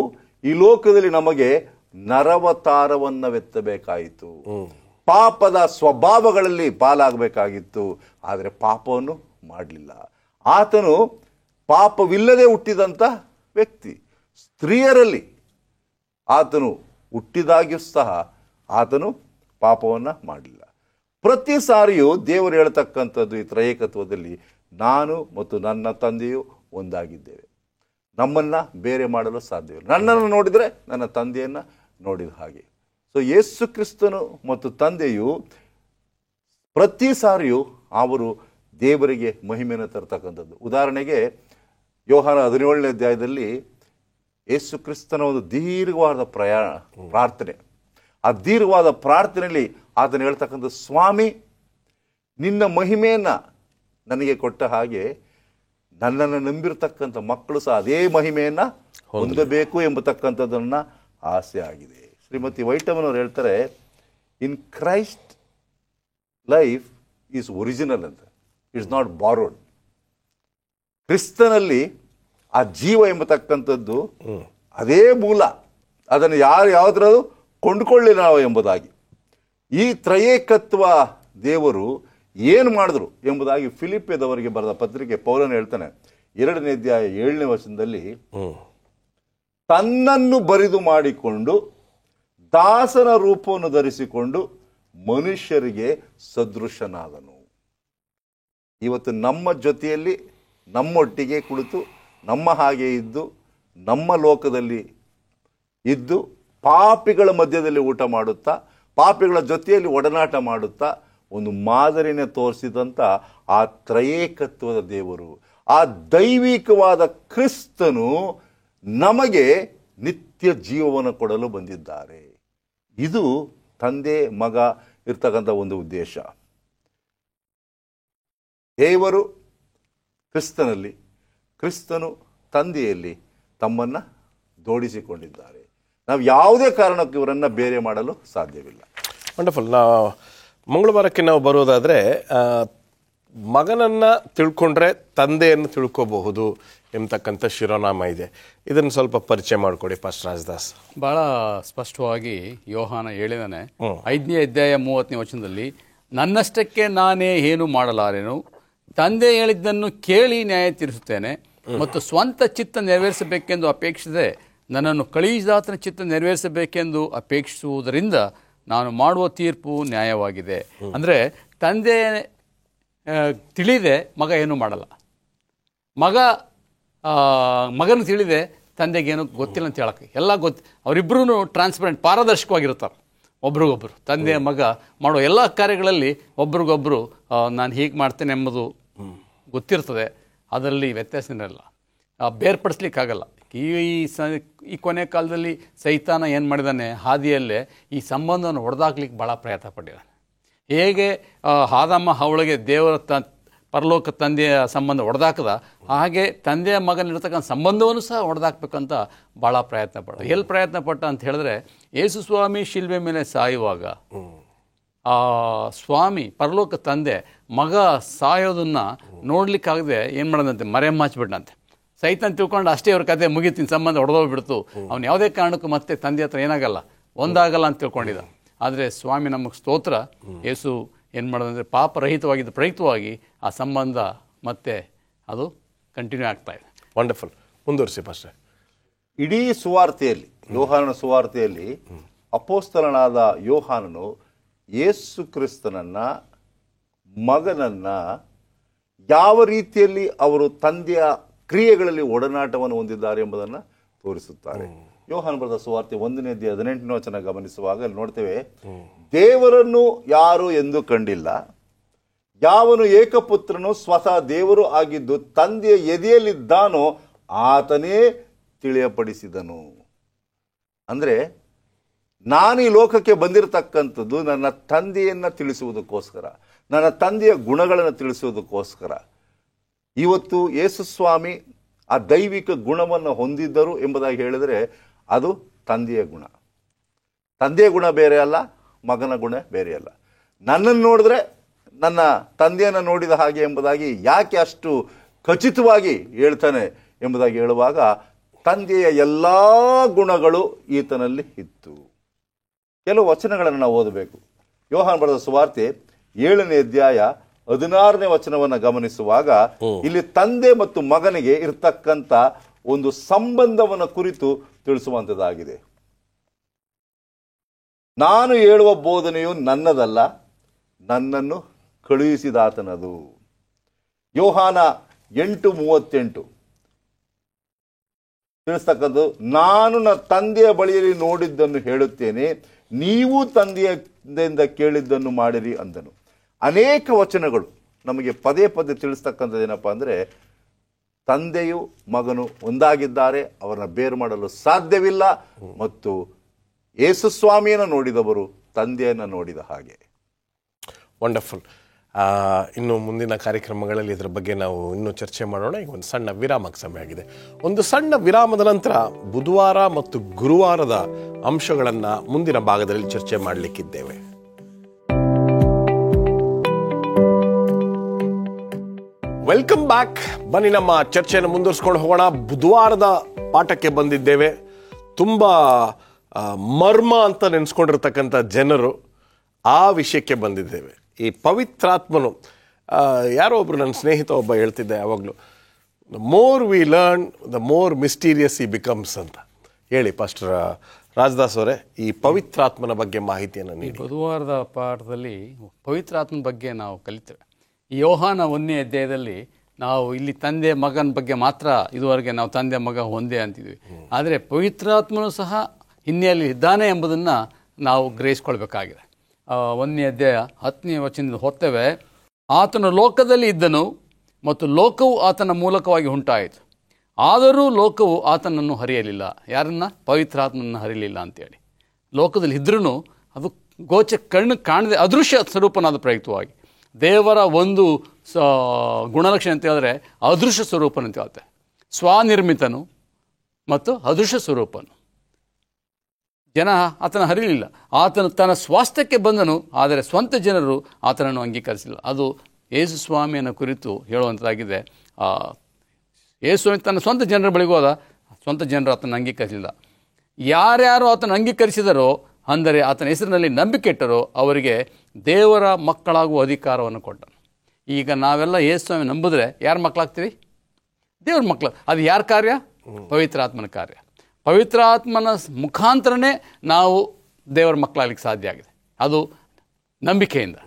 ಈ ಲೋಕದಲ್ಲಿ ನಮಗೆ ನರವತಾರವನ್ನೆತ್ತಬೇಕಾಯಿತು. ಪಾಪದ ಸ್ವಭಾವಗಳಲ್ಲಿ ಪಾಲಾಗಬೇಕಾಗಿತ್ತು, ಆದರೆ ಪಾಪವನ್ನು ಮಾಡಲಿಲ್ಲ. ಆತನು ಪಾಪವಿಲ್ಲದೆ ಹುಟ್ಟಿದಂಥ ವ್ಯಕ್ತಿ. ಸ್ತ್ರೀಯರಲ್ಲಿ ಆತನು ಹುಟ್ಟಿದಾಗ್ಯೂ ಸಹ ಆತನು ಪಾಪವನ್ನು ಮಾಡಲಿಲ್ಲ. ಪ್ರತಿ ಸಾರಿಯೂ ದೇವರು ಹೇಳ್ತಕ್ಕಂಥದ್ದು ಈ ತ್ರಯೇಕತ್ವದಲ್ಲಿ, ನಾನು ಮತ್ತು ನನ್ನ ತಂದೆಯು ಒಂದಾಗಿದ್ದೇವೆ, ನಮ್ಮನ್ನು ಬೇರೆ ಮಾಡಲು ಸಾಧ್ಯವಿಲ್ಲ. ನನ್ನನ್ನು ನೋಡಿದರೆ ನನ್ನ ತಂದೆಯನ್ನು ನೋಡಿದ ಹಾಗೆ. ಸೊ ಯೇಸು ಕ್ರಿಸ್ತನು ಮತ್ತು ತಂದೆಯು ಪ್ರತಿ ಸಾರಿಯೂ ಅವರು ದೇವರಿಗೆ ಮಹಿಮೆಯನ್ನು ತರ್ತಕ್ಕಂಥದ್ದು. ಉದಾಹರಣೆಗೆ ಯೋಹಾನ 17ನೇ ಅಧ್ಯಾಯದಲ್ಲಿ ಯೇಸು ಕ್ರಿಸ್ತನ ಒಂದು ದೀರ್ಘವಾದ ಪ್ರಾರ್ಥನೆ. ಆ ದೀರ್ಘವಾದ ಪ್ರಾರ್ಥನೆಯಲ್ಲಿ ಆತನು ಹೇಳ್ತಕ್ಕಂಥ, ಸ್ವಾಮಿ ನಿನ್ನ ಮಹಿಮೆಯನ್ನು ನನಗೆ ಕೊಟ್ಟ ಹಾಗೆ ನನ್ನನ್ನು ನಂಬಿರ್ತಕ್ಕಂಥ ಮಕ್ಕಳು ಸಹ ಅದೇ ಮಹಿಮೆಯನ್ನು ಹೊಂದಬೇಕು ಎಂಬತಕ್ಕಂಥದ್ದನ್ನು ಆಸೆ ಆಗಿದೆ. ಶ್ರೀಮತಿ ವೈಟಮನ್ ಅವರು ಹೇಳ್ತಾರೆ, ಇನ್ ಕ್ರೈಸ್ಟ್ ಲೈಫ್ ಈಸ್ ಒರಿಜಿನಲ್ ಅಂತ, ಇಟ್ಸ್ ನಾಟ್ ಬಾರೋಡ್. ಕ್ರಿಸ್ತನಲ್ಲಿ ಆ ಜೀವ ಎಂಬತಕ್ಕಂಥದ್ದು ಅದೇ ಮೂಲ, ಅದನ್ನು ಯಾವುದ್ರದ್ದು ಕೊಂಡುಕೊಳ್ಳಿಲ್ಲ ನಾವು ಎಂಬುದಾಗಿ. ಈ ತ್ರಯೇಕತ್ವ ದೇವರು ಏನು ಮಾಡಿದ್ರು ಎಂಬುದಾಗಿ ಫಿಲಿಪ್ಪಿಯದವರಿಗೆ ಬರೆದ ಪತ್ರಿಕೆ ಪೌಲನು ಹೇಳ್ತಾನೆ 2ನೇ ಅಧ್ಯಾಯ 7ನೇ ವಚನದಲ್ಲಿ, ತನ್ನನ್ನು ಬರಿದು ಮಾಡಿಕೊಂಡು ದಾಸನ ರೂಪವನ್ನು ಧರಿಸಿಕೊಂಡು ಮನುಷ್ಯರಿಗೆ ಸದೃಶನಾದನು. ಇವತ್ತು ನಮ್ಮ ಜೊತೆಯಲ್ಲಿ ನಮ್ಮೊಟ್ಟಿಗೆ ಕುಳಿತು ನಮ್ಮ ಹಾಗೆ ಇದ್ದು ನಮ್ಮ ಲೋಕದಲ್ಲಿ ಇದ್ದು ಪಾಪಿಗಳ ಮಧ್ಯದಲ್ಲಿ ಊಟ ಮಾಡುತ್ತಾ ಪಾಪಿಗಳ ಜೊತೆಯಲ್ಲಿ ಒಡನಾಟ ಮಾಡುತ್ತಾ ಒಂದು ಮಾದರಿನೇ ತೋರಿಸಿದಂಥ ಆ ತ್ರಯೇಕತ್ವದ ದೇವರು, ಆ ದೈವಿಕವಾದ ಕ್ರಿಸ್ತನು ನಮಗೆ ನಿತ್ಯ ಜೀವವನ್ನು ಕೊಡಲು ಬಂದಿದ್ದಾರೆ. ಇದು ತಂದೆ ಮಗ ಇರ್ತಕ್ಕಂಥ ಒಂದು ಉದ್ದೇಶ. ದೇವರು ಕ್ರಿಸ್ತನಲ್ಲಿ, ಕ್ರಿಸ್ತನು ತಂದೆಯಲ್ಲಿ ತಮ್ಮನ್ನು ಜೋಡಿಸಿಕೊಂಡಿದ್ದಾರೆ. ನಾವು ಯಾವುದೇ ಕಾರಣಕ್ಕೂ ಇವರನ್ನು ಬೇರೆ ಮಾಡಲು ಸಾಧ್ಯವಿಲ್ಲ. ವಂಡರ್ಫುಲ್. ಮಂಗಳವಾರಕ್ಕೆ ನಾವು ಬರೋದಾದರೆ, ಮಗನನ್ನು ತಿಳ್ಕೊಂಡ್ರೆ ತಂದೆಯನ್ನು ತಿಳ್ಕೋಬಹುದು ಎಂಬತಕ್ಕಂಥ ಶಿರೋನಾಮ ಇದೆ. ಇದನ್ನು ಸ್ವಲ್ಪ ಪರಿಚಯ ಮಾಡಿಕೊಡಿ ಪಾಸ್ಟರ್ ರಾಜದಾಸ್. ಬಹಳ ಸ್ಪಷ್ಟವಾಗಿ ಯೋಹಾನ ಹೇಳಿದಾನೆ 5ನೇ ಅಧ್ಯಾಯ 30ನೇ ವಚನದಲ್ಲಿ, ನನ್ನಷ್ಟಕ್ಕೆ ನಾನೇ ಏನು ಮಾಡಲಾರೆನು, ತಂದೆ ಹೇಳಿದ್ದನ್ನು ಕೇಳಿ ನ್ಯಾಯ ತೀರಿಸುತ್ತೇನೆ ಮತ್ತು ಸ್ವಂತ ಚಿತ್ತ ನೆರವೇರಿಸಬೇಕೆಂದು ಅಪೇಕ್ಷಿಸದೆ ನನ್ನನ್ನು ಕಳುಹಿಸಿದಾತನ ಚಿತ್ತ ನೆರವೇರಿಸಬೇಕೆಂದು ಅಪೇಕ್ಷಿಸುವುದರಿಂದ ನಾನು ಮಾಡುವ ತೀರ್ಪು ನ್ಯಾಯವಾಗಿದೆ. ಅಂದರೆ ತಂದೆ ತಿಳಿದೆ ಮಗ ಏನೂ ಮಾಡಲ್ಲ, ಮಗನ ತಿಳಿದೆ ತಂದೆಗೇನು ಗೊತ್ತಿಲ್ಲ ಅಂತ ಹೇಳಕ್ಕೆ ಎಲ್ಲ ಅವರಿಬ್ಬರೂ ಟ್ರಾನ್ಸ್ಪರೆಂಟ್, ಪಾರದರ್ಶಕವಾಗಿರ್ತಾರೆ ಒಬ್ರಿಗೊಬ್ಬರು. ತಂದೆ ಮಗ ಮಾಡೋ ಎಲ್ಲ ಕಾರ್ಯಗಳಲ್ಲಿ ಒಬ್ರಿಗೊಬ್ಬರು ನಾನು ಹೀಗೆ ಮಾಡ್ತೇನೆ ಎಂಬುದು ಗೊತ್ತಿರ್ತದೆ. ಅದರಲ್ಲಿ ವ್ಯತ್ಯಾಸ ಇರಲ್ಲ, ಬೇರ್ಪಡಿಸ್ಲಿಕ್ಕಾಗಲ್ಲ. ಈ ಕೊನೆ ಕಾಲದಲ್ಲಿ ಸೈತಾನ ಏನು ಮಾಡಿದ್ದಾನೆ, ಹಾದಿಯಲ್ಲೇ ಈ ಸಂಬಂಧವನ್ನು ಹೊಡೆದಾಕ್ಲಿಕ್ಕೆ ಭಾಳ ಪ್ರಯತ್ನ ಪಟ್ಟಿದ್ದಾನೆ. ಹೇಗೆ ಆದಾಮ ಹವಳಿಗೆ ದೇವರ ಪರಲೋಕ ತಂದೆಯ ಸಂಬಂಧ ಹೊಡೆದಾಕದ, ಹಾಗೆ ತಂದೆಯ ಮಗನಿರ್ತಕ್ಕಂಥ ಸಂಬಂಧವನ್ನು ಸಹ ಹೊಡೆದಾಕ್ಬೇಕಂತ ಭಾಳ ಪ್ರಯತ್ನ ಪಟ್ಟ. ಎಲ್ಲಿ ಪ್ರಯತ್ನ ಪಟ್ಟ ಅಂತ ಹೇಳಿದ್ರೆ, ಯೇಸು ಸ್ವಾಮಿ ಶಿಲ್ಬೆ ಮೇಲೆ ಸಾಯುವಾಗ ಆ ಸ್ವಾಮಿ ಪರಲೋಕ ತಂದೆ ಮಗ ಸಾಯೋದನ್ನು ನೋಡ್ಲಿಕ್ಕಾಗದೆ ಏನು ಮಾಡೋದಂತೆ, ಮರೆಮಾಚ್ಬಿಟ್ಟಂತೆ. ಸೈತಾನ್ ತಿಳ್ಕೊಂಡು ಅಷ್ಟೇ ಅವ್ರ ಕತೆ ಮುಗಿತಿನ ಸಂಬಂಧ ಹೊಡೆದೋಗ್ಬಿಡ್ತು, ಅವ್ನು ಯಾವುದೇ ಕಾರಣಕ್ಕೂ ಮತ್ತೆ ತಂದೆ ಹತ್ರ ಏನಾಗಲ್ಲ, ಒಂದಾಗಲ್ಲ ಅಂತ ತಿಳ್ಕೊಂಡಿದ್ದ. ಆದರೆ ಸ್ವಾಮಿ ನಮಗೆ ಸ್ತೋತ್ರ, ಯೇಸು ಏನು ಮಾಡೋದಂದರೆ ಪಾಪರಹಿತವಾಗಿದ್ದ ಪ್ರಯುಕ್ತವಾಗಿ ಆ ಸಂಬಂಧ ಮತ್ತೆ ಅದು ಕಂಟಿನ್ಯೂ ಆಗ್ತಾ ಇದೆ. ವಂಡರ್ಫುಲ್. ಮುಂದುವರಿಸಿ ಪಾಸ್ಟರ್. ಇಡೀ ಸುವಾರ್ತೆಯಲ್ಲಿ, ಯೋಹಾನನ ಸುವಾರ್ತೆಯಲ್ಲಿ ಅಪೊಸ್ತಲನಾದ ಯೋಹಾನನು ಯೇಸು ಕ್ರಿಸ್ತನನ್ನ, ಮಗನನ್ನ ಯಾವ ರೀತಿಯಲ್ಲಿ ಅವರು ತಂದೆಯ ಕ್ರಿಯೆಗಳಲ್ಲಿ ಒಡನಾಟವನ್ನು ಹೊಂದಿದ್ದಾರೆ ಎಂಬುದನ್ನು ತೋರಿಸುತ್ತಾರೆ. ಯೋಹಾನ ಬರೆದ ಸುವಾರ್ತೆ 1ನೇ ಅಧ್ಯಾಯ 18ನೇ ವಚನ ಗಮನಿಸುವಾಗ ಅಲ್ಲಿ ನೋಡ್ತೇವೆ, ದೇವರನ್ನು ಯಾರು ಎಂದು ಕಂಡಿಲ್ಲ, ಯಾವನು ಏಕಪುತ್ರನು ಸ್ವತಃ ದೇವರು ಆಗಿದ್ದು ತಂದೆಯ ಎದೆಯಲ್ಲಿದ್ದಾನೋ ಆತನೇ ತಿಳಿಯಪಡಿಸಿದನು. ಅಂದರೆ ನಾನು ಈ ಲೋಕಕ್ಕೆ ಬಂದಿರತಕ್ಕಂಥದ್ದು ನನ್ನ ತಂದೆಯನ್ನು ತಿಳಿಸುವುದಕ್ಕೋಸ್ಕರ, ನನ್ನ ತಂದೆಯ ಗುಣಗಳನ್ನು ತಿಳಿಸುವುದಕ್ಕೋಸ್ಕರ. ಇವತ್ತು ಯೇಸುಸ್ವಾಮಿ ಆ ದೈವಿಕ ಗುಣವನ್ನು ಹೊಂದಿದ್ದರು ಎಂಬುದಾಗಿ ಹೇಳಿದರೆ ಅದು ತಂದೆಯ ಗುಣ. ತಂದೆಯ ಗುಣ ಬೇರೆ ಅಲ್ಲ, ಮಗನ ಗುಣ ಬೇರೆ ಅಲ್ಲ. ನನ್ನನ್ನು ನೋಡಿದ್ರೆ ನನ್ನ ತಂದೆಯನ್ನು ನೋಡಿದ ಹಾಗೆ ಎಂಬುದಾಗಿ ಯಾಕೆ ಅಷ್ಟು ಖಚಿತವಾಗಿ ಹೇಳ್ತಾನೆ ಎಂಬುದಾಗಿ ಹೇಳುವಾಗ, ತಂದೆಯ ಎಲ್ಲ ಗುಣಗಳು ಈತನಲ್ಲಿ ಇತ್ತು. ಕೆಲವು ವಚನಗಳನ್ನು ನಾವು ಓದಬೇಕು. ಯೋಹಾನ್ ಬರೆದ ಸುವಾರ್ತೆ 7ನೇ ಅಧ್ಯಾಯ 16ನೇ ವಚನವನ್ನು ಗಮನಿಸುವಾಗ ಇಲ್ಲಿ ತಂದೆ ಮತ್ತು ಮಗನಿಗೆ ಇರತಕ್ಕಂಥ ಒಂದು ಸಂಬಂಧವನ್ನು ಕುರಿತು ತಿಳಿಸುವಂಥದ್ದಾಗಿದೆ. ನಾನು ಹೇಳುವ ಬೋಧನೆಯು ನನ್ನದಲ್ಲ, ನನ್ನನ್ನು ಕಳುಹಿಸಿದಾತನದು. ಯೋಹಾನ 8:38 ತಿಳಿಸ್ತಕ್ಕಂಥದ್ದು, ನಾನು ನನ್ನ ತಂದೆಯ ಬಳಿಯಲ್ಲಿ ನೋಡಿದ್ದನ್ನು ಹೇಳುತ್ತೇನೆ, ನೀವು ತಂದೆಯಿಂದ ಕೇಳಿದ್ದನ್ನು ಮಾಡಿರಿ ಅಂದನು. ಅನೇಕ ವಚನಗಳು ನಮಗೆ ಪದೇ ಪದೇ ತಿಳಿಸ್ತಕ್ಕಂಥದ್ದು ಏನಪ್ಪ ಅಂದರೆ, ತಂದೆಯು ಮಗನು ಒಂದಾಗಿದ್ದಾರೆ, ಅವರನ್ನ ಬೇರು ಮಾಡಲು ಸಾಧ್ಯವಿಲ್ಲ. ಮತ್ತು ಯೇಸುಸ್ವಾಮಿಯನ್ನು ನೋಡಿದವರು ತಂದೆಯನ್ನು ನೋಡಿದ ಹಾಗೆ. ವಂಡರ್ಫುಲ್. ಇನ್ನು ಮುಂದಿನ ಕಾರ್ಯಕ್ರಮಗಳಲ್ಲಿ ಇದರ ಬಗ್ಗೆ ನಾವು ಇನ್ನೂ ಚರ್ಚೆ ಮಾಡೋಣ. ಈಗ ಒಂದು ಸಣ್ಣ ವಿರಾಮಕ್ಕೆ ಸಮಯ ಆಗಿದೆ. ಒಂದು ಸಣ್ಣ ವಿರಾಮದ ನಂತರ ಬುಧವಾರ ಮತ್ತು ಗುರುವಾರದ ಅಂಶಗಳನ್ನು ಮುಂದಿನ ಭಾಗದಲ್ಲಿ ಚರ್ಚೆ ಮಾಡಲಿಕ್ಕಿದ್ದೇವೆ. Welcome back. ಬನ್ನಿ ನಮ್ಮ ಚರ್ಚೆಯನ್ನು ಮುಂದುವರಿಸ್ಕೊಂಡು ಹೋಗೋಣ. ಬುಧವಾರದ ಪಾಠಕ್ಕೆ ಬಂದಿದ್ದೇವೆ. ತುಂಬ ಮರ್ಮ ಅಂತ ನೆನೆಸ್ಕೊಂಡಿರ್ತಕ್ಕಂಥ ಜನರು ಆ ವಿಷಯಕ್ಕೆ ಬಂದಿದ್ದೇವೆ. ಈ ಪವಿತ್ರಾತ್ಮನು, ಯಾರೋ ಒಬ್ಬರು ನನ್ನ ಸ್ನೇಹಿತ ಒಬ್ಬ ಹೇಳ್ತಿದ್ದೆ ಯಾವಾಗಲೂ, the more we learn the more mysterious ಈ ಬಿಕಮ್ಸ್ ಅಂತ ಹೇಳಿ. ಪಾಸ್ಟರ್ ರಾಜದಾಸ್ ಅವರೇ, ಈ ಪವಿತ್ರಾತ್ಮನ ಬಗ್ಗೆ ಮಾಹಿತಿಯನ್ನು ನೀಡಿ. ಬುಧವಾರದ ಪಾಠದಲ್ಲಿ ಪವಿತ್ರಾತ್ಮನ ಬಗ್ಗೆ ನಾವು ಕಲಿತೇವೆ. ಈ ಯೋಹಾನ 1ನೇ ಅಧ್ಯಾಯದಲ್ಲಿ ನಾವು ಇಲ್ಲಿ ತಂದೆ ಮಗನ ಬಗ್ಗೆ ಮಾತ್ರ ಇದುವರೆಗೆ ನಾವು ತಂದೆ ಮಗ ಒಂದೇ ಅಂತಿದ್ವಿ. ಆದರೆ ಪವಿತ್ರಾತ್ಮನು ಸಹ ಹಿನ್ನೆಲೆಯಲ್ಲಿ ಇದ್ದಾನೆ ಎಂಬುದನ್ನು ನಾವು ಗ್ರಹಿಸ್ಕೊಳ್ಬೇಕಾಗಿದೆ. 1ನೇ ಅಧ್ಯಾಯ 10ನೇ ವಚನದಿಂದ ಹೋಗ್ತೇವೆ. ಆತನು ಲೋಕದಲ್ಲಿ ಇದ್ದನು ಮತ್ತು ಲೋಕವು ಆತನ ಮೂಲಕವಾಗಿ ಉಂಟಾಯಿತು, ಆದರೂ ಲೋಕವು ಆತನನ್ನು ಹರಿಯಲಿಲ್ಲ. ಯಾರನ್ನ? ಪವಿತ್ರಾತ್ಮನನ್ನು ಹರಿಯಲಿಲ್ಲ ಅಂತೇಳಿ. ಲೋಕದಲ್ಲಿ ಇದ್ರೂ ಅದು ಕಣ್ಣು ಕಾಣದೆ ಅದೃಶ್ಯ ಸ್ವರೂಪನಾದ ಪ್ರಯುಕ್ತವಾಗಿ ದೇವರ ಒಂದು ಗುಣಲಕ್ಷಣ ಅಂತ ಹೇಳಿದ್ರೆ ಅದೃಶ್ಯ ಸ್ವರೂಪನ ಅಂತ ಹೇಳ್ತಾರೆ. ಸ್ವನಿರ್ಮಿತನು ಮತ್ತು ಅದೃಶ್ಯ ಸ್ವರೂಪನು. ಜನ ಆತನ ಹರಿಲಿಲ್ಲ. ಆತನು ತನ್ನ ಸ್ವಾಸ್ಥ್ಯಕ್ಕೆ ಬಂದನು, ಆದರೆ ಸ್ವಂತ ಜನರು ಆತನನ್ನು ಅಂಗೀಕರಿಸಿಲ್ಲ. ಅದು ಯೇಸು ಸ್ವಾಮಿಯನ್ನು ಕುರಿತು ಹೇಳುವಂಥದ್ದಾಗಿದೆ. ಯೇಸು ತನ್ನ ಸ್ವಂತ ಜನರ ಬಳಿಗೆ ಹೋದ, ಸ್ವಂತ ಜನರು ಆತನ ಅಂಗೀಕರಿಸಲಿಲ್ಲ. ಯಾರ್ಯಾರು ಆತನ ಅಂಗೀಕರಿಸಿದರೋ, ಅಂದರೆ ಆತನ ಹೆಸರಿನಲ್ಲಿ ನಂಬಿಕೆ ಇಟ್ಟರೋ, ಅವರಿಗೆ ದೇವರ ಮಕ್ಕಳಾಗುವ ಅಧಿಕಾರವನ್ನು ಕೊಟ್ಟನು. ಈಗ ನಾವೆಲ್ಲ ಯೇಸು ಸ್ವಾಮಿ ನಂಬಿದ್ರೆ ಯಾರು ಮಕ್ಕಳಾಗ್ತೀವಿ? ದೇವ್ರ ಮಕ್ಕಳು. ಅದು ಯಾರ ಕಾರ್ಯ? ಪವಿತ್ರಾತ್ಮನ ಕಾರ್ಯ. ಪವಿತ್ರಾತ್ಮನ ಮುಖಾಂತರನೇ ನಾವು ದೇವರ ಮಕ್ಕಳಾಗಲಿಕ್ಕೆ ಸಾಧ್ಯ ಆಗಿದೆ, ಅದು ನಂಬಿಕೆಯಿಂದ.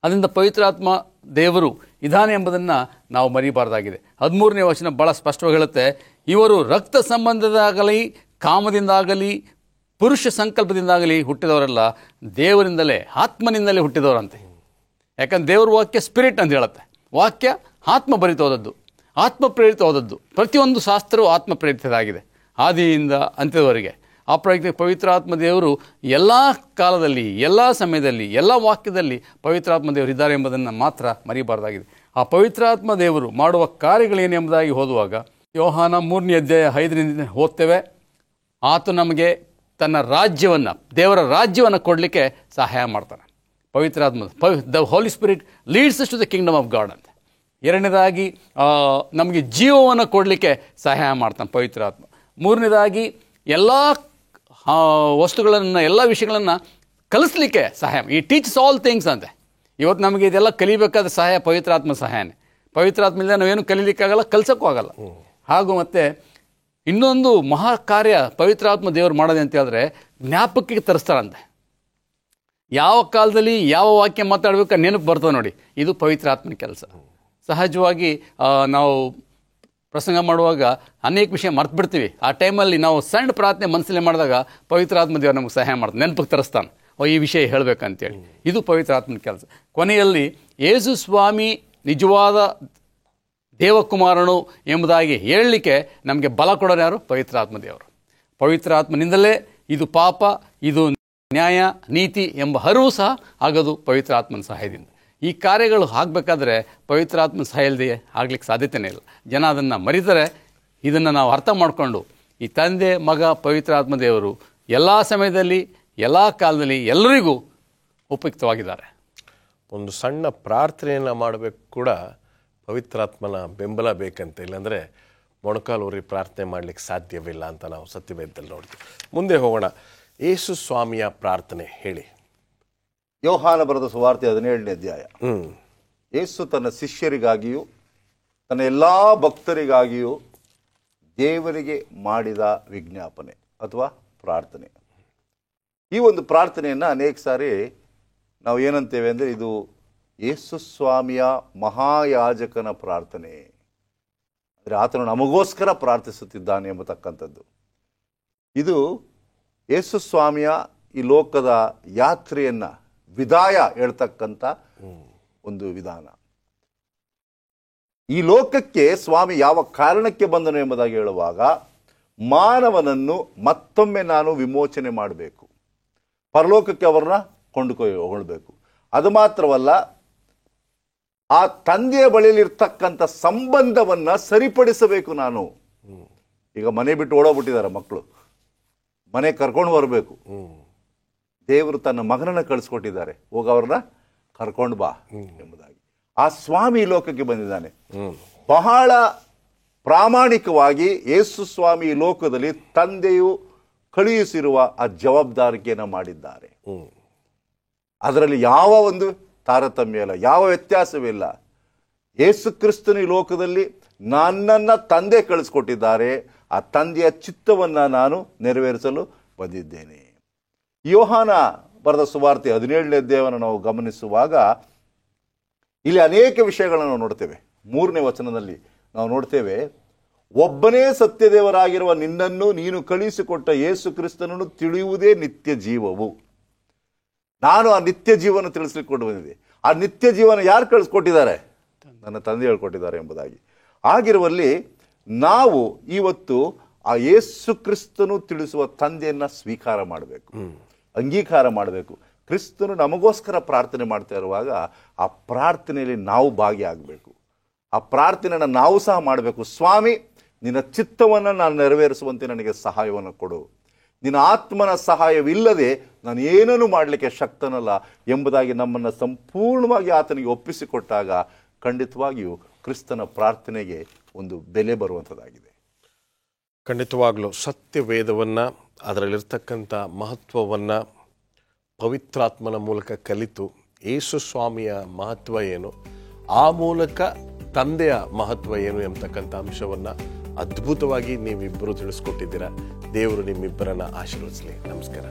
ಅದರಿಂದ ಪವಿತ್ರಾತ್ಮ ದೇವರು ಇದ್ದಾನೆ ಎಂಬುದನ್ನು ನಾವು ಮರಿಬಾರ್ದಾಗಿದೆ. 13ನೇ ವಚನ ಭಾಳ ಸ್ಪಷ್ಟವಾಗಿ ಹೇಳುತ್ತೆ, ಇವರು ರಕ್ತ ಸಂಬಂಧದಾಗಲಿ ಕಾಮದಿಂದಾಗಲಿ ಪುರುಷ ಸಂಕಲ್ಪದಿಂದಾಗಲಿ ಹುಟ್ಟಿದವರಲ್ಲ, ದೇವರಿಂದಲೇ ಆತ್ಮನಿಂದಲೇ ಹುಟ್ಟಿದವರಂತೆ. ಯಾಕಂದ್ರೆ ದೇವ್ರ ವಾಕ್ಯ ಸ್ಪಿರಿಟ್ ಅಂತ ಹೇಳುತ್ತೆ. ವಾಕ್ಯ ಆತ್ಮ ಭರಿತವಾದದ್ದು, ಆತ್ಮ ಪ್ರೇರಿತವಾದದ್ದು. ಪ್ರತಿಯೊಂದು ಶಾಸ್ತ್ರವೂ ಆತ್ಮ ಪ್ರೇರಿತವಾಗಿದೆ, ಆದಿಯಿಂದ ಅಂತ್ಯದವರೆಗೆ. ಆ ಪ್ರಯುಕ್ತ ಪವಿತ್ರಾತ್ಮ ದೇವರು ಎಲ್ಲ ಕಾಲದಲ್ಲಿ, ಎಲ್ಲ ಸಮಯದಲ್ಲಿ, ಎಲ್ಲ ವಾಕ್ಯದಲ್ಲಿ ಪವಿತ್ರಾತ್ಮ ದೇವರು ಇದ್ದಾರೆ ಎಂಬುದನ್ನು ಮಾತ್ರ ಮರಿಬಾರ್ದಾಗಿದೆ. ಆ ಪವಿತ್ರಾತ್ಮ ದೇವರು ಮಾಡುವ ಕಾರ್ಯಗಳೇನೆಂಬುದಾಗಿ ಓದುವಾಗ ಯೋಹಾನ 3ನೇ ಅಧ್ಯಾಯ 5ರಿಂದ ಓದ್ತೇವೆ. ಆತ ನಮಗೆ ತನ್ನ ರಾಜ್ಯವನ್ನು, ದೇವರ ರಾಜ್ಯವನ್ನು ಕೊಡಲಿಕ್ಕೆ ಸಹಾಯ ಮಾಡ್ತಾನೆ. ಪವಿತ್ರಾತ್ಮ, the holy spirit leads to the kingdom of God ಅಂತ. ಎರಡನೇದಾಗಿ ನಮಗೆ ಜೀವವನ್ನು ಕೊಡಲಿಕ್ಕೆ ಸಹಾಯ ಮಾಡ್ತಾನೆ ಪವಿತ್ರಾತ್ಮ. ಮೂರನೇದಾಗಿ ಎಲ್ಲ ವಸ್ತುಗಳನ್ನು, ಎಲ್ಲ ವಿಷಯಗಳನ್ನು ಕಲಿಸ್ಲಿಕ್ಕೆ ಸಹಾಯ. ಈ ಟೀಚಸ್ ಆಲ್ ಥಿಂಗ್ಸ್ ಅಂತೆ. ಇವತ್ತು ನಮಗೆ ಇದೆಲ್ಲ ಕಲಿಬೇಕಾದ ಸಹಾಯ ಪವಿತ್ರಾತ್ಮ ಸಹಾಯನೇ. ಪವಿತ್ರಾತ್ಮ ಇಲ್ಲದೆ ನಾವೇನು ಕಲೀಲಿಕ್ಕಾಗಲ್ಲ, ಕಲಿಸೋಕ್ಕೂ ಆಗಲ್ಲ. ಹಾಗೂ ಮತ್ತು ಇನ್ನೊಂದು ಮಹಾ ಕಾರ್ಯ ಪವಿತ್ರಾತ್ಮ ದೇವರು ಮಾಡೋದು ಅಂತ ಹೇಳಿದ್ರೆ ಜ್ಞಾಪಕಕ್ಕೆ ತರಿಸ್ತಾರಂತೆ. ಯಾವ ಕಾಲದಲ್ಲಿ ಯಾವ ವಾಕ್ಯ ಮಾತಾಡಬೇಕು ನೆನಪು ಬರ್ತದೆ ನೋಡಿ, ಇದು ಪವಿತ್ರಾತ್ಮನ ಕೆಲಸ. ಸಹಜವಾಗಿ ನಾವು ಪ್ರಸಂಗ ಮಾಡುವಾಗ ಅನೇಕ ವಿಷಯ ಮರ್ತು ಬಿಡ್ತೀವಿ. ಆ ಟೈಮಲ್ಲಿ ನಾವು ಸಣ್ಣ ಪ್ರಾರ್ಥನೆ ಮನಸ್ಸಲ್ಲೇ ಮಾಡಿದಾಗ ಪವಿತ್ರಾತ್ಮ ದೇವರು ನಮಗೆ ಸಹಾಯ ಮಾಡ್ತಾನೆ, ನೆನಪಿಗೆ ತರಿಸ್ತಾನೆ. ಈ ವಿಷಯ ಹೇಳಬೇಕಂತೇಳಿ. ಇದು ಪವಿತ್ರಾತ್ಮನ ಕೆಲಸ. ಕೊನೆಯಲ್ಲಿ ಯೇಸು ಸ್ವಾಮಿ ನಿಜವಾದ ದೇವಕುಮಾರನು ಎಂಬುದಾಗಿ ಹೇಳಲಿಕ್ಕೆ ನಮಗೆ ಬಲ ಕೊಡೋರು ಯಾರು? ಪವಿತ್ರಾತ್ಮ ದೇವರು. ಪವಿತ್ರಾತ್ಮನಿಂದಲೇ ಇದು ಪಾಪ, ಇದು ನ್ಯಾಯ, ನೀತಿ ಎಂಬ ಅರಿವು ಸಹ ಆಗೋದು ಪವಿತ್ರಾತ್ಮನ ಸಹಾಯದಿಂದ. ಈ ಕಾರ್ಯಗಳು ಆಗಬೇಕಾದ್ರೆ ಪವಿತ್ರಾತ್ಮನ ಸಹಾಯ ಇಲ್ಲದೆ ಆಗ್ಲಿಕ್ಕೆ ಸಾಧ್ಯತೆಯೇ ಇಲ್ಲ. ಜನ ಅದನ್ನು ಮರೀತಾರೆ. ಇದನ್ನು ನಾವು ಅರ್ಥ ಮಾಡಿಕೊಂಡು ಈ ತಂದೆ, ಮಗ, ಪವಿತ್ರಾತ್ಮ ದೇವರು ಎಲ್ಲ ಸಮಯದಲ್ಲಿ, ಎಲ್ಲ ಕಾಲದಲ್ಲಿ ಎಲ್ಲರಿಗೂ ಉಪಯುಕ್ತವಾಗಿದ್ದಾರೆ. ಒಂದು ಸಣ್ಣ ಪ್ರಾರ್ಥನೆಯನ್ನು ಮಾಡಬೇಕು ಕೂಡ ಪವಿತ್ರಾತ್ಮನ ಬೆಂಬಲ ಬೇಕಂತ, ಇಲ್ಲಾಂದರೆ ಮೊಣಕಾಲೂರಿ ಪ್ರಾರ್ಥನೆ ಮಾಡಲಿಕ್ಕೆ ಸಾಧ್ಯವಿಲ್ಲ ಅಂತ ನಾವು ಸತ್ಯವೇದದಲ್ಲಿ ನೋಡ್ತೀವಿ. ಮುಂದೆ ಹೋಗೋಣ. ಯೇಸು ಸ್ವಾಮಿಯ ಪ್ರಾರ್ಥನೆ ಹೇಳಿ. ಯೋಹಾನ ಬರೆದ ಸುವಾರ್ತೆ 17ನೇ ಅಧ್ಯಾಯ. ಯೇಸು ತನ್ನ ಶಿಷ್ಯರಿಗಾಗಿಯೂ ತನ್ನ ಎಲ್ಲ ಭಕ್ತರಿಗಾಗಿಯೂ ದೇವರಿಗೆ ಮಾಡಿದ ವಿಜ್ಞಾಪನೆ ಅಥವಾ ಪ್ರಾರ್ಥನೆ. ಈ ಒಂದು ಪ್ರಾರ್ಥನೆಯನ್ನು ಅನೇಕ ಸಾರಿ ನಾವು ಏನಂತೇವೆ ಅಂದರೆ, ಇದು ಯೇಸು ಸ್ವಾಮಿಯ ಮಹಾಯಾಜಕನ ಪ್ರಾರ್ಥನೆ, ಅಂದರೆ ಆತನು ನಮಗೋಸ್ಕರ ಪ್ರಾರ್ಥಿಸುತ್ತಿದ್ದಾನೆ ಎಂಬತಕ್ಕಂಥದ್ದು. ಇದು ಯೇಸು ಸ್ವಾಮಿಯ ಈ ಲೋಕದ ಯಾತ್ರೆಯನ್ನು ವಿದಾಯ ಹೇಳ್ತಕ್ಕಂಥ ಒಂದು ವಿಧಾನ. ಈ ಲೋಕಕ್ಕೆ ಸ್ವಾಮಿ ಯಾವ ಕಾರಣಕ್ಕೆ ಬಂದನು ಎಂಬುದಾಗಿ ಹೇಳುವಾಗ, ಮಾನವನನ್ನು ಮತ್ತೊಮ್ಮೆ ನಾನು ವಿಮೋಚನೆ ಮಾಡಬೇಕು, ಪರಲೋಕಕ್ಕೆ ಅವರನ್ನ ಕೊಂಡುಕೊಳ್ಳಬೇಕು. ಅದು ಮಾತ್ರವಲ್ಲ, ಆ ತಂದೆಯ ಬಳಿಯಲ್ಲಿರ್ತಕ್ಕಂಥ ಸಂಬಂಧವನ್ನು ಸರಿಪಡಿಸಬೇಕು ನಾನು. ಈಗ ಮನೆ ಬಿಟ್ಟು ಓಡೋಗ್ಬಿಟ್ಟಿದ್ದಾರೆ ಮಕ್ಕಳು, ಮನೆ ಕರ್ಕೊಂಡು ಬರಬೇಕು. ದೇವರು ತನ್ನ ಮಗನನ್ನು ಕಳಿಸ್ಕೊಟ್ಟಿದ್ದಾರೆ, ಹೋಗ ಅವ್ರನ್ನ ಕರ್ಕೊಂಡು ಬಾ ಎಂಬುದಾಗಿ. ಆ ಸ್ವಾಮಿ ಈ ಲೋಕಕ್ಕೆ ಬಂದಿದ್ದಾನೆ. ಬಹಳ ಪ್ರಾಮಾಣಿಕವಾಗಿ ಯೇಸು ಸ್ವಾಮಿ ಈ ಲೋಕದಲ್ಲಿ ತಂದೆಯು ಕಳುಹಿಸಿರುವ ಆ ಜವಾಬ್ದಾರಿಕೆಯನ್ನು ಮಾಡಿದ್ದಾರೆ. ಅದರಲ್ಲಿ ಯಾವ ಒಂದು ತಾರತಮ್ಯ ಇಲ್ಲ, ಯಾವ ವ್ಯತ್ಯಾಸವಿಲ್ಲ. ಯೇಸು ಕ್ರಿಸ್ತನು ಈ ಲೋಕದಲ್ಲಿ ನನ್ನನ್ನು ತಂದೆ ಕಳಿಸ್ಕೊಟ್ಟಿದ್ದಾರೆ, ಆ ತಂದೆಯ ಚಿತ್ತವನ್ನು ನಾನು ನೆರವೇರಿಸಲು ಬಂದಿದ್ದೇನೆ. ಯೋಹಾನ ಬರೆದ ಸುವಾರ್ತೆ 17ನೇ ಅಧ್ಯಾಯವನ್ನು ನಾವು ಗಮನಿಸುವಾಗ ಇಲ್ಲಿ ಅನೇಕ ವಿಷಯಗಳನ್ನು ನಾವು ನೋಡ್ತೇವೆ. 3ನೇ ವಚನದಲ್ಲಿ ನಾವು ನೋಡ್ತೇವೆ, ಒಬ್ಬನೇ ಸತ್ಯದೇವರಾಗಿರುವ ನಿನ್ನನ್ನು ನೀನು ಕಳುಹಿಸಿಕೊಟ್ಟ ಯೇಸು ಕ್ರಿಸ್ತನನ್ನು ತಿಳಿಯುವುದೇ ನಿತ್ಯ ಜೀವವು. ನಾನು ಆ ನಿತ್ಯ ಜೀವನ ತಿಳಿಸ್ಲಿಕ್ಕೆ ಕೊಂಡು ಬಂದಿದೆ. ಆ ನಿತ್ಯ ಜೀವನ ಯಾರು ಕಳಿಸ್ಕೊಟ್ಟಿದ್ದಾರೆ? ನನ್ನ ತಂದೆ ಹೇಳ್ಕೊಟ್ಟಿದ್ದಾರೆ ಎಂಬುದಾಗಿ. ಆಗಿರುವಲ್ಲಿ ನಾವು ಇವತ್ತು ಆ ಯೇಸು ಕ್ರಿಸ್ತನು ತಿಳಿಸುವ ತಂದೆಯನ್ನು ಸ್ವೀಕಾರ ಮಾಡಬೇಕು, ಅಂಗೀಕಾರ ಮಾಡಬೇಕು. ಕ್ರಿಸ್ತನು ನಮಗೋಸ್ಕರ ಪ್ರಾರ್ಥನೆ ಮಾಡ್ತಾ ಇರುವಾಗ ಆ ಪ್ರಾರ್ಥನೆಯಲ್ಲಿ ನಾವು ಭಾಗಿಯಾಗಬೇಕು. ಆ ಪ್ರಾರ್ಥನೆಯನ್ನು ನಾವು ಸಹ ಮಾಡಬೇಕು. ಸ್ವಾಮಿ, ನಿನ್ನ ಚಿತ್ತವನ್ನು ನಾನು ನೆರವೇರಿಸುವಂತೆ ನನಗೆ ಸಹಾಯವನ್ನು ಕೊಡು. ನಿನ್ನ ಆತ್ಮನ ಸಹಾಯವಿಲ್ಲದೆ ನಾನು ಏನನ್ನೂ ಮಾಡಲಿಕ್ಕೆ ಶಕ್ತನಲ್ಲ ಎಂಬುದಾಗಿ ನಮ್ಮನ್ನು ಸಂಪೂರ್ಣವಾಗಿ ಆತನಿಗೆ ಒಪ್ಪಿಸಿಕೊಟ್ಟಾಗ ಖಂಡಿತವಾಗಿಯೂ ಕ್ರಿಸ್ತನ ಪ್ರಾರ್ಥನೆಗೆ ಒಂದು ಬೆಲೆ ಬರುವಂಥದ್ದಾಗಿದೆ. ಖಂಡಿತವಾಗ್ಲೂ ಸತ್ಯವೇದವನ್ನು, ಅದರಲ್ಲಿರ್ತಕ್ಕಂಥ ಮಹತ್ವವನ್ನು ಪವಿತ್ರಾತ್ಮನ ಮೂಲಕ ಕಲಿತು ಯೇಸು ಸ್ವಾಮಿಯ ಮಹತ್ವ ಏನು, ಆ ಮೂಲಕ ತಂದೆಯ ಮಹತ್ವ ಏನು ಎಂಬತಕ್ಕಂಥ ಅಂಶವನ್ನು ಅದ್ಭುತವಾಗಿ ನೀವಿಬ್ಬರು ತಿಳಿಸ್ಕೊಟ್ಟಿದ್ದೀರಾ. ದೇವರು ನಿಮ್ಮಿಬ್ಬರನ್ನು ಆಶೀರ್ವದಿಸಲಿ. ನಮಸ್ಕಾರ.